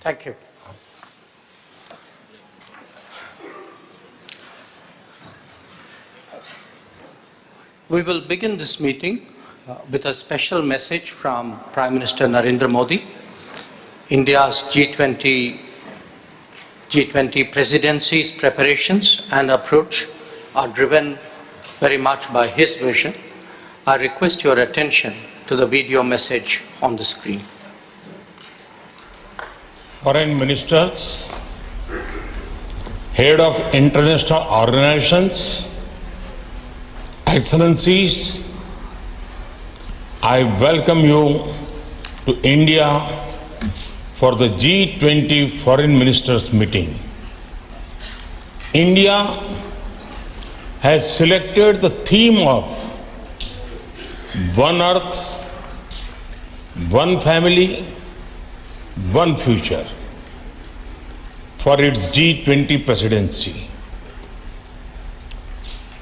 Thank you. We will begin this meeting with a special message from Prime Minister Narendra Modi. India's G20 presidency's preparations and approach are driven very much by his vision. I request your attention to the video message on the screen. Foreign ministers, head of international organizations, excellencies, I welcome you to India for the G20 Foreign Ministers meeting. India has selected the theme of One Earth, One Family, One Future for its G20 presidency.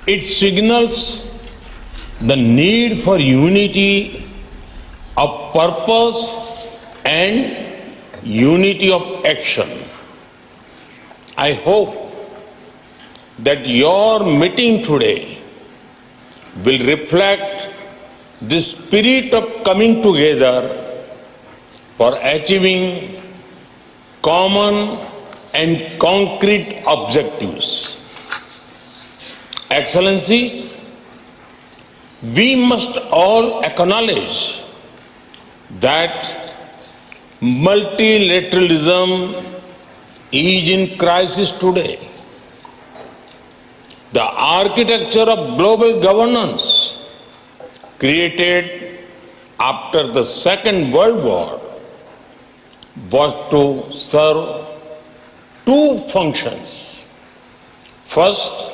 It signals the need for unity of purpose and unity of action. I hope that your meeting today will reflect the spirit of coming together for achieving common and concrete objectives. Excellencies, we must all acknowledge that multilateralism is in crisis today. The architecture of global governance created after the Second World War was to serve two functions. First,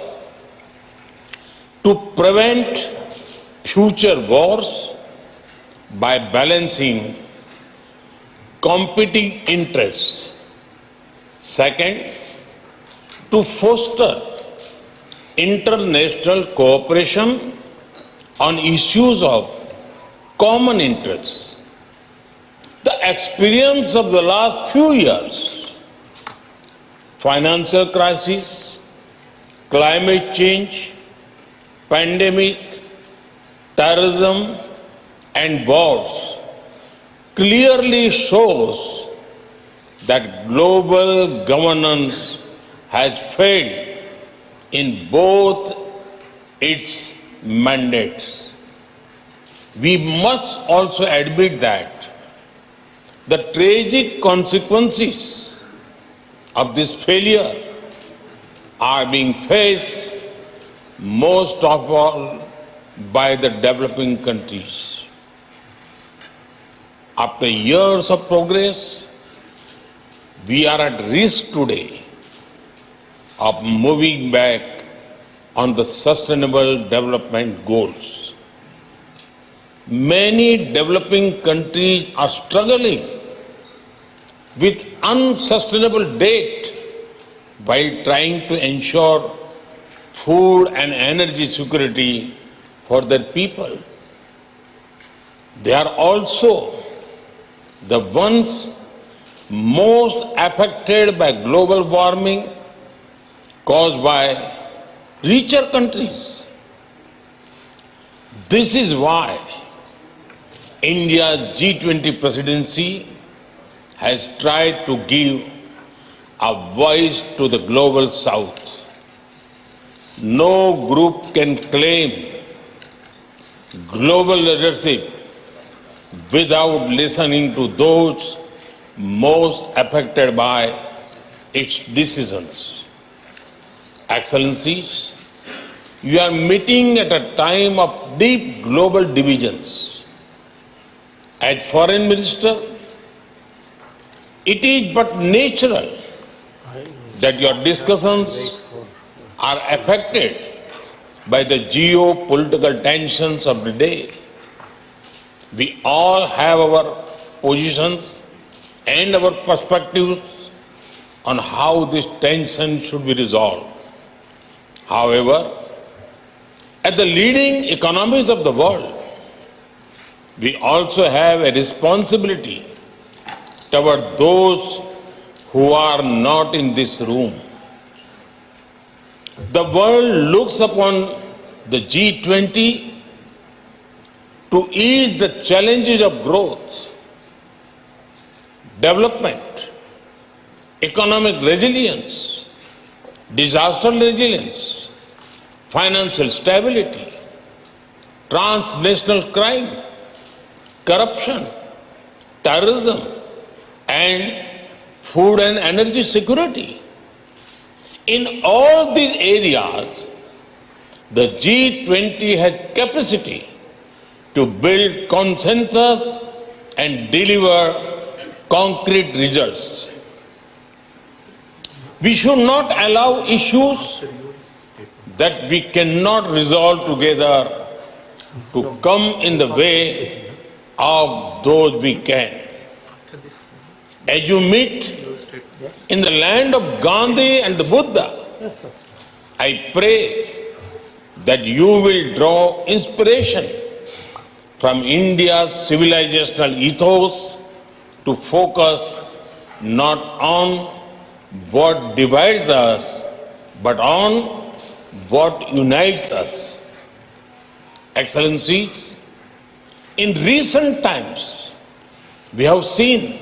to prevent future wars by balancing competing interests. Second, to foster international cooperation on issues of common interests. The experience of the last few years, financial crisis, climate change, pandemic, terrorism, and wars clearly shows that global governance has failed in both its mandates. We must also admit that the tragic consequences of this failure are being faced most of all by the developing countries. After years of progress, we are at risk today of moving back on the sustainable development goals. Many developing countries are struggling with unsustainable debt while trying to ensure food and energy security for their people. They are also the ones most affected by global warming caused by richer countries. This is why India's G20 presidency has tried to give a voice to the global south. No group can claim global leadership without listening to those most affected by its decisions. Excellencies, you are meeting at a time of deep global divisions. As Foreign Minister, it is but natural that your discussions are affected by the geopolitical tensions of the day. We all have our positions and our perspectives on how this tension should be resolved. However, as the leading economies of the world, we also have a responsibility toward those who are not in this room. The world looks upon the G20 to ease the challenges of growth, development, economic resilience, disaster resilience, financial stability, transnational crime, corruption, terrorism, and food and energy security. In all these areas, the G20 has capacity to build consensus and deliver concrete results. We should not allow issues that we cannot resolve together to come in the way of those we can. As you meet in the land of Gandhi and the Buddha, I pray that you will draw inspiration from India's civilizational ethos to focus not on what divides us, but on what unites us. Excellencies, in recent times, we have seen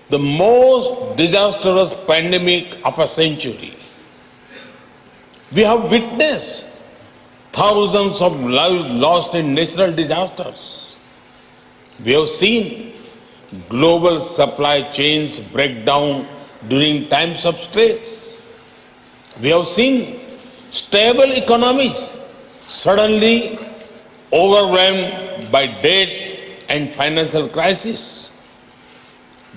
the most disastrous pandemic of a century. We have witnessed thousands of lives lost in natural disasters. We have seen global supply chains break down during times of stress. We have seen stable economies suddenly overwhelmed by debt and financial crisis.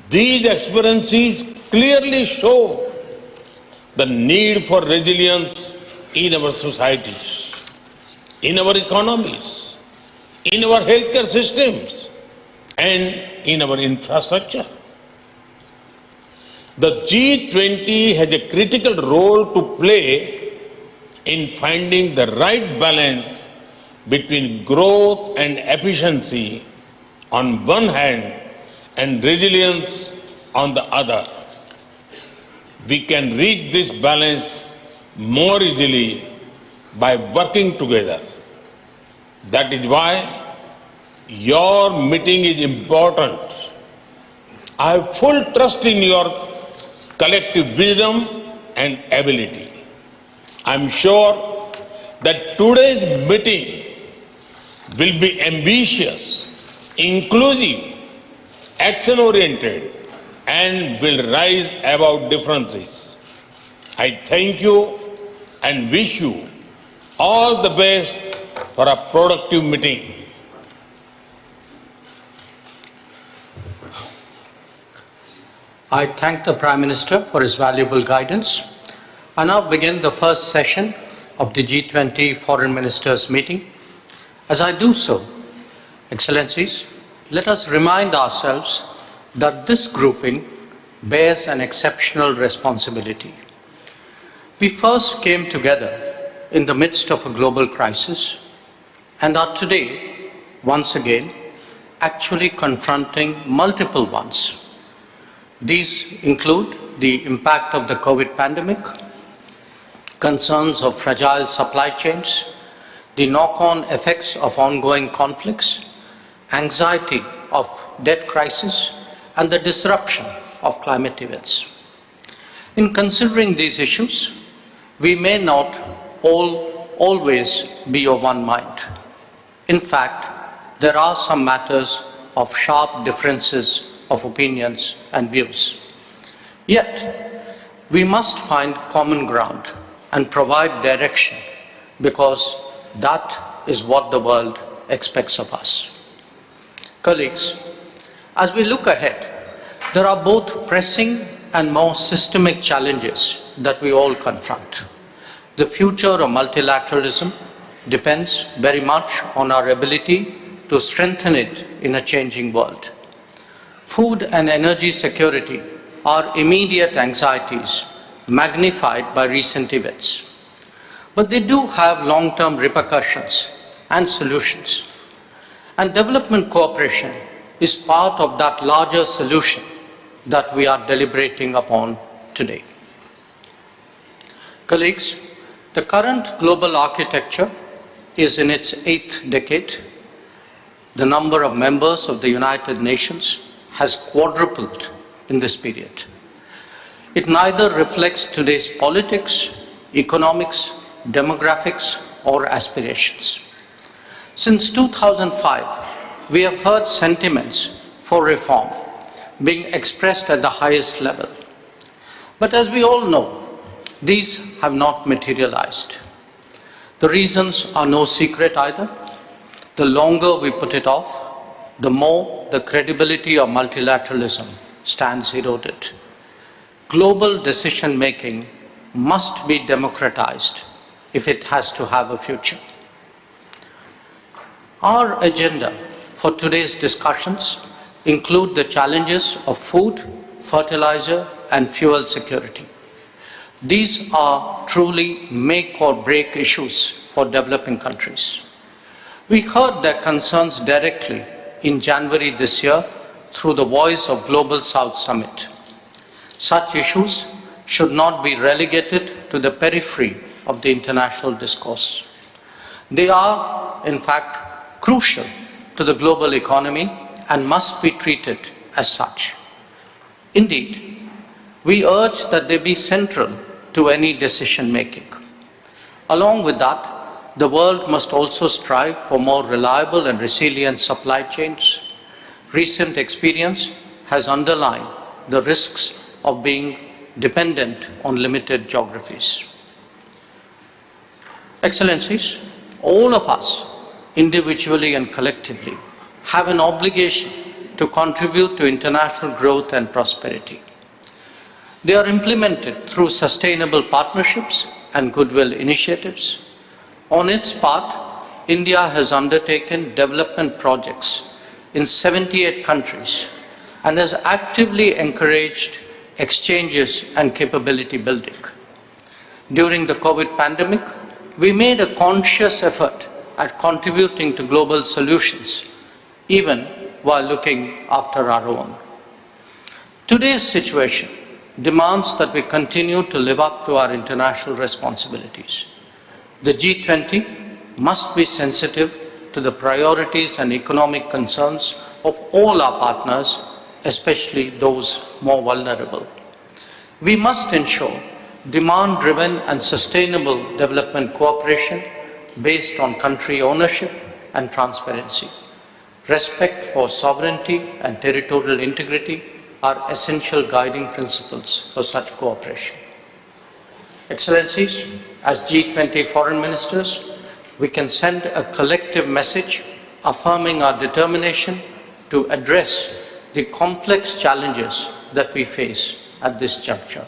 These experiences clearly show the need for resilience in our societies, in our economies, in our healthcare systems, and in our infrastructure. The G20 has a critical role to play in finding the right balance between growth and efficiency on one hand and resilience on the other. We can reach this balance more easily by working together. That is why your meeting is important. I have full trust in your collective wisdom and ability. I am sure that today's meeting will be ambitious, inclusive, action-oriented, and will rise above differences. I thank you and wish you all the best for a productive meeting. I thank the Prime Minister for his valuable guidance. I now begin the first session of the G20 Foreign Ministers meeting. As I do so, Excellencies, let us remind ourselves that this grouping bears an exceptional responsibility. We first came together in the midst of a global crisis and are today, once again, actually confronting multiple ones. These include the impact of the COVID pandemic, concerns of fragile supply chains, the knock-on effects of ongoing conflicts, anxiety of debt crisis, and the disruption of climate events. In considering these issues, we may not always be of one mind. In fact, there are some matters of sharp differences of opinions and views. Yet, we must find common ground and provide direction because that is what the world expects of us. Colleagues, as we look ahead, there are both pressing and more systemic challenges that we all confront. The future of multilateralism depends very much on our ability to strengthen it in a changing world. Food and energy security are immediate anxieties magnified by recent events. But they do have long-term repercussions and solutions. And development cooperation is part of that larger solution that we are deliberating upon today. Colleagues, the current global architecture is in its 8th decade. The number of members of the United Nations has quadrupled in this period. It neither reflects today's politics, economics, demographics, or aspirations. Since 2005, we have heard sentiments for reform being expressed at the highest level. But as we all know, these have not materialized. The reasons are no secret either. The longer we put it off, the more the credibility of multilateralism stands eroded. Global decision-making must be democratized if it has to have a future. Our agenda for today's discussions include the challenges of food, fertilizer, and fuel security. These are truly make or break issues for developing countries. We heard their concerns directly in January this year through the Voice of Global South Summit. Such issues should not be relegated to the periphery of the international discourse. They are, in fact, crucial to the global economy and must be treated as such. Indeed, we urge that they be central to any decision-making. Along with that, the world must also strive for more reliable and resilient supply chains. Recent experience has underlined the risks of being dependent on limited geographies. Excellencies, all of us, individually and collectively, have an obligation to contribute to international growth and prosperity. They are implemented through sustainable partnerships and goodwill initiatives. On its part, India has undertaken development projects in 78 countries and has actively encouraged exchanges and capability building. During the COVID pandemic, we made a conscious effort at contributing to global solutions, even while looking after our own. Today's situation demands that we continue to live up to our international responsibilities. The G20 must be sensitive to the priorities and economic concerns of all our partners, especially those more vulnerable. We must ensure demand-driven and sustainable development cooperation based on country ownership and transparency. Respect for sovereignty and territorial integrity are essential guiding principles for such cooperation. Excellencies, as G20 foreign ministers, we can send a collective message affirming our determination to address the complex challenges that we face at this juncture.